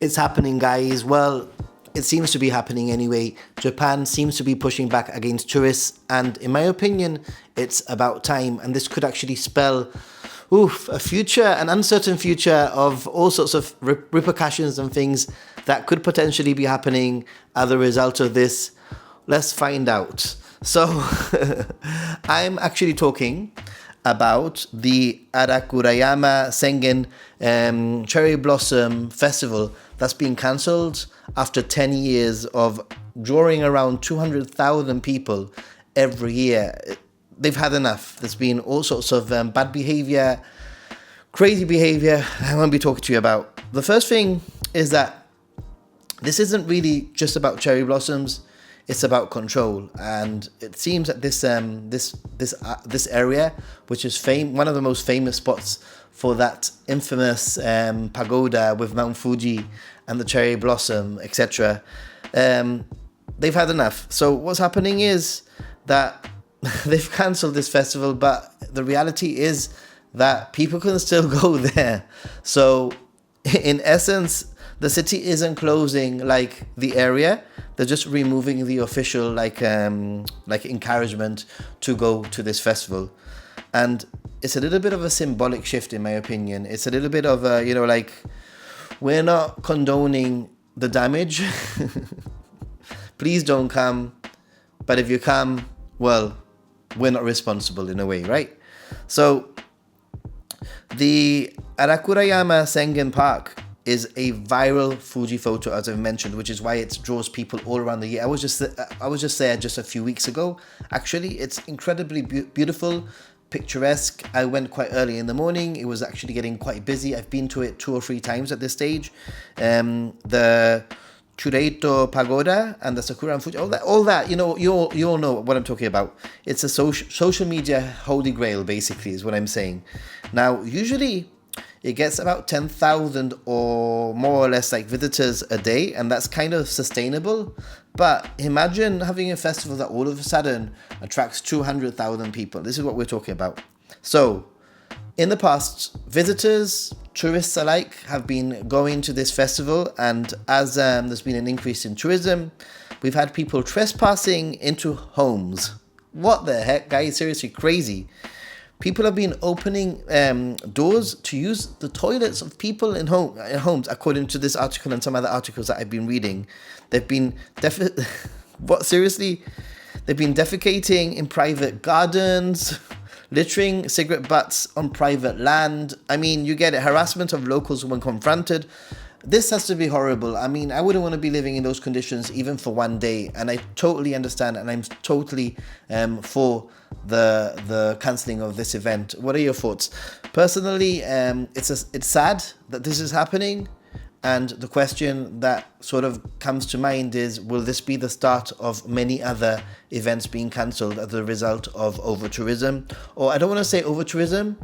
it's happening, guys. Well, it seems to be happening anyway. Japan seems to be pushing back against tourists, and in my opinion, it's about time. And this could actually spell a future, an uncertain future of all sorts of repercussions and things that could potentially be happening as a result of this. Let's find out. So, I'm actually talking about the Arakurayama Sengen Cherry Blossom Festival that's been cancelled after 10 years of drawing around 200,000 people every year. They've had enough. There's been all sorts of bad behavior, crazy behavior I want to be talking to you about. The first thing is that this isn't really just about cherry blossoms. It's about control, and it seems that this area, which is one of the most famous spots for that infamous pagoda with Mount Fuji and the cherry blossom, etc., they've had enough. So what's happening is that they've cancelled this festival, but the reality is that people can still go there. So in essence, the city isn't closing like the area. They're just removing the official like encouragement to go to this festival. And it's a little bit of a symbolic shift, in my opinion. It's a little bit of a, we're not condoning the damage. Please don't come. But if you come, well, we're not responsible in a way, right? So the Arakurayama Sengen Park is a viral Fuji photo, as I've mentioned, which is why it draws people all around the year. I was just there just a few weeks ago. Actually, it's incredibly beautiful, picturesque. I went quite early in the morning. It was actually getting quite busy. I've been to it 2 or 3 times at this stage. The Chureito Pagoda and the Sakura and Fuji, all that, you all know what I'm talking about. It's a social media holy grail, basically, is what I'm saying. Now, usually it gets about 10,000 or more or less like visitors a day, and that's kind of sustainable. But imagine having a festival that all of a sudden attracts 200,000 people. This is what we're talking about. So in the past, visitors, tourists alike have been going to this festival, and as there's been an increase in tourism, we've had people trespassing into homes. What the heck, guys? Seriously, crazy. People have been opening doors to use the toilets of people in homes, according to this article and some other articles that I've been reading. They've been seriously? They've been defecating in private gardens, littering cigarette butts on private land. I mean, you get it. Harassment of locals when confronted. This has to be horrible. I mean, I wouldn't want to be living in those conditions even for one day. And I totally understand, and I'm totally for the cancelling of this event. What are your thoughts? Personally, it's sad that this is happening. And the question that sort of comes to mind is, will this be the start of many other events being cancelled as a result of over-tourism? Or I don't want to say over-tourism,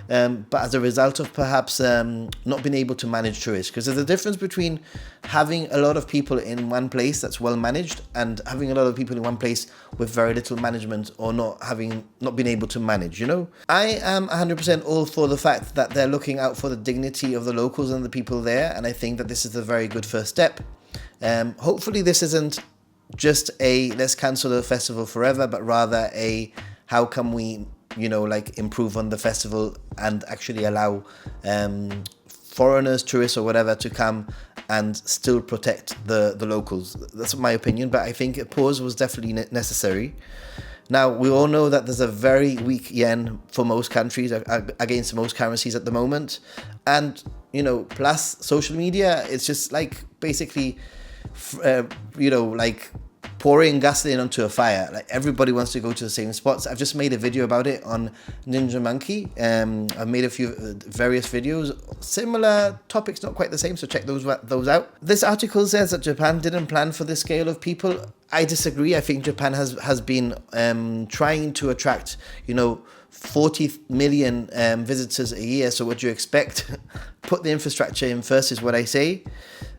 but as a result of perhaps not being able to manage tourists. Because there's a difference between having a lot of people in one place that's well managed and having a lot of people in one place with very little management or not being able to manage, I am 100% all for the fact that they're looking out for the dignity of the locals and the people there, and I think that this is a very good first step. Hopefully this isn't just a let's cancel the festival forever, but rather a how can we improve on the festival and actually allow foreigners, tourists or whatever to come and still protect the locals. That's my opinion, but I think a pause was definitely necessary. Now, we all know that there's a very weak yen for most countries, against most currencies at the moment. And, plus social media, it's just like basically, pouring gasoline onto a fire. Like everybody wants to go to the same spots. I've just made a video about it on Ninja Monkey. I've made a few various videos, similar topics, not quite the same. So check those out. This article says that Japan didn't plan for this scale of people. I disagree. I think Japan has been trying to attract, 40 million visitors a year. So what do you expect? Put the infrastructure in first is what I say.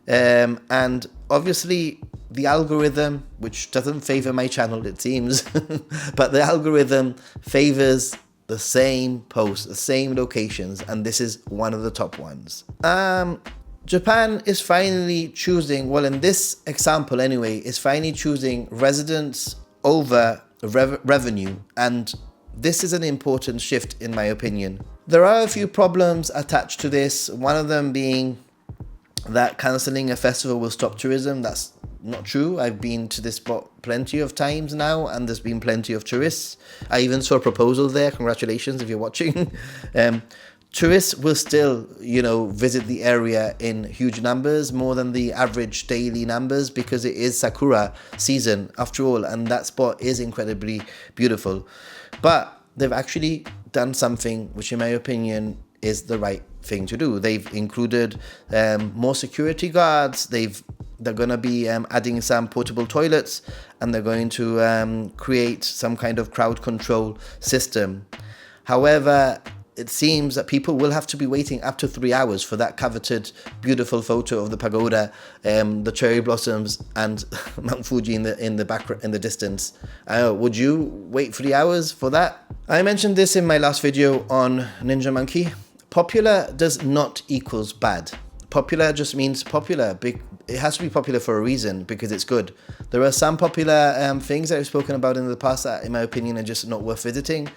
And obviously the algorithm, which doesn't favor my channel, it seems, but the algorithm favors the same posts, the same locations, and this is one of the top ones. Japan is finally choosing, well, in this example anyway, is finally choosing residents over revenue. And this is an important shift, in my opinion. There are a few problems attached to this. One of them being that cancelling a festival will stop tourism. That's not true. I've been to this spot plenty of times now, and there's been plenty of tourists. I even saw a proposal there. Congratulations if you're watching. Tourists will still, visit the area in huge numbers, more than the average daily numbers, because it is sakura season after all, and that spot is incredibly beautiful. But they've actually done something which, in my opinion, is the right thing to do. They've included more security guards. They're going to be adding some portable toilets, and they're going to create some kind of crowd control system. However, it seems that people will have to be waiting up to 3 hours for that coveted, beautiful photo of the pagoda, the cherry blossoms, and Mount Fuji in the distance. Would you wait 3 hours for that? I mentioned this in my last video on Ninja Monkey. Popular does not equals bad. Popular just means popular. It has to be popular for a reason, because it's good. There are some popular things that I've spoken about in the past that, in my opinion, are just not worth visiting.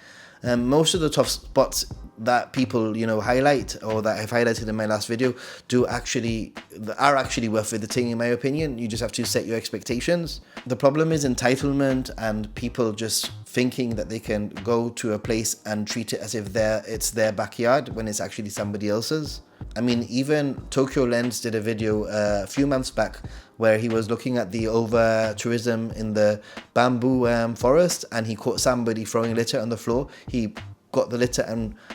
Most of the top spots that people highlight, or that I've highlighted in my last video, are actually worth visiting, in my opinion. You just have to set your expectations. The problem is entitlement and people just thinking that they can go to a place and treat it as if it's their backyard when it's actually somebody else's. I mean, even Tokyo Lens did a video a few months back where he was looking at the over-tourism in the bamboo forest, and he caught somebody throwing litter on the floor. He got the litter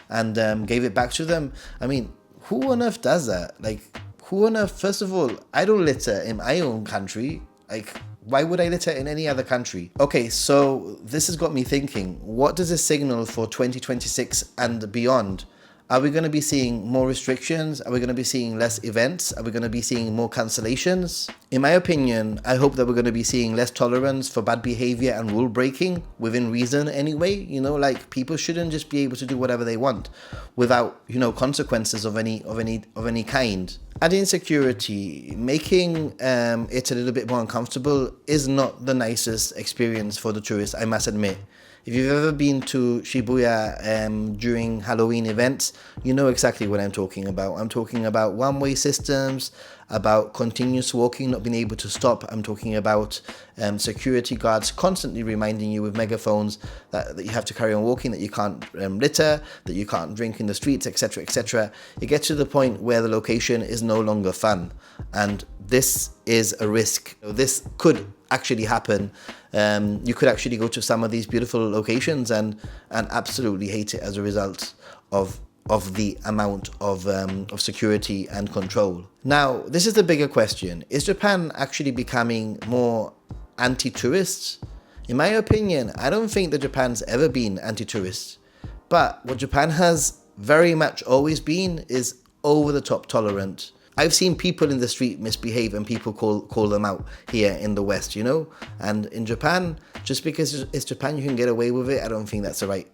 and gave it back to them. I mean, who on earth does that? Like, who on earth? First of all, I don't litter in my own country. Like, why would I litter in any other country? Okay, so this has got me thinking, what does this signal for 2026 and beyond? Are we going to be seeing more restrictions? Are we going to be seeing less events? Are we going to be seeing more cancellations? In my opinion, I hope that we're going to be seeing less tolerance for bad behavior and rule breaking, within reason anyway. Like, people shouldn't just be able to do whatever they want without, consequences of any kind. Adding security, making it a little bit more uncomfortable, is not the nicest experience for the tourists, I must admit. If you've ever been to Shibuya during Halloween events, you know exactly what I'm talking about. I'm talking about one-way systems, about continuous walking, not being able to stop. I'm talking about security guards constantly reminding you with megaphones that you have to carry on walking, that you can't litter, that you can't drink in the streets, etc., etc. It gets to the point where the location is no longer fun. And this is a risk. This could actually happen. You could actually go to some of these beautiful locations and absolutely hate it as a result of the amount of security and control. Now, this is the bigger question. Is Japan actually becoming more anti-tourist? In my opinion, I don't think that Japan's ever been anti-tourist. But what Japan has very much always been is over-the-top tolerant. I've seen people in the street misbehave and people call them out here in the West, And in Japan, just because it's Japan, you can get away with it. I don't think that's right.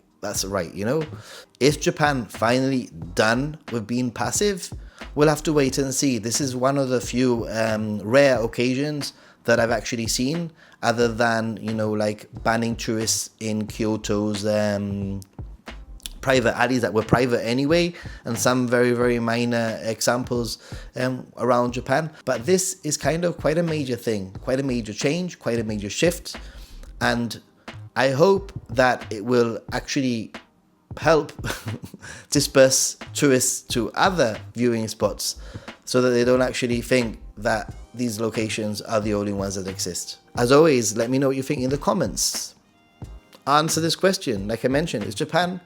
Is Japan finally done with being passive? We'll have to wait and see. This is one of the few rare occasions that I've actually seen, other than, like banning tourists in Kyoto's private alleys that were private anyway, and some very, very minor examples around Japan. But this is kind of quite a major thing, quite a major change, quite a major shift. And I hope that it will actually help disperse tourists to other viewing spots, so that they don't actually think that these locations are the only ones that exist. As always, let me know what you think in the comments. Answer this question. Like I mentioned, is Japan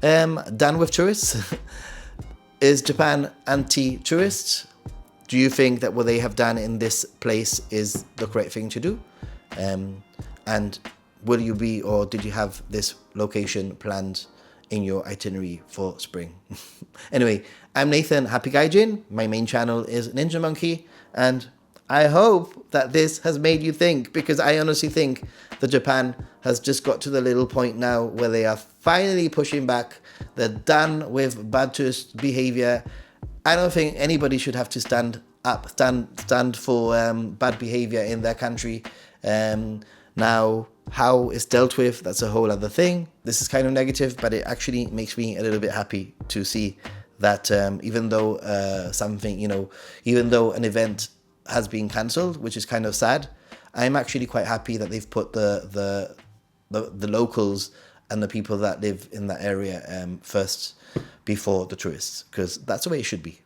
done with tourists? Is Japan anti-tourist? Do you think that what they have done in this place is the correct thing to do? And will you be, or did you have this location planned in your itinerary for spring? Anyway, I'm Nathan, Happy Gaijin. My main channel is Ninja Monkey, and I hope that this has made you think, because I honestly think that Japan has just got to the little point now where they are finally pushing back. They're done with bad tourist behavior, I don't think anybody should have to stand for bad behavior in their country. Now, how it's dealt with, that's a whole other thing. This is kind of negative, but it actually makes me a little bit happy to see that even though even though an event has been cancelled, which is kind of sad, I'm actually quite happy that they've put the locals and the people that live in that area first before the tourists, because that's the way it should be.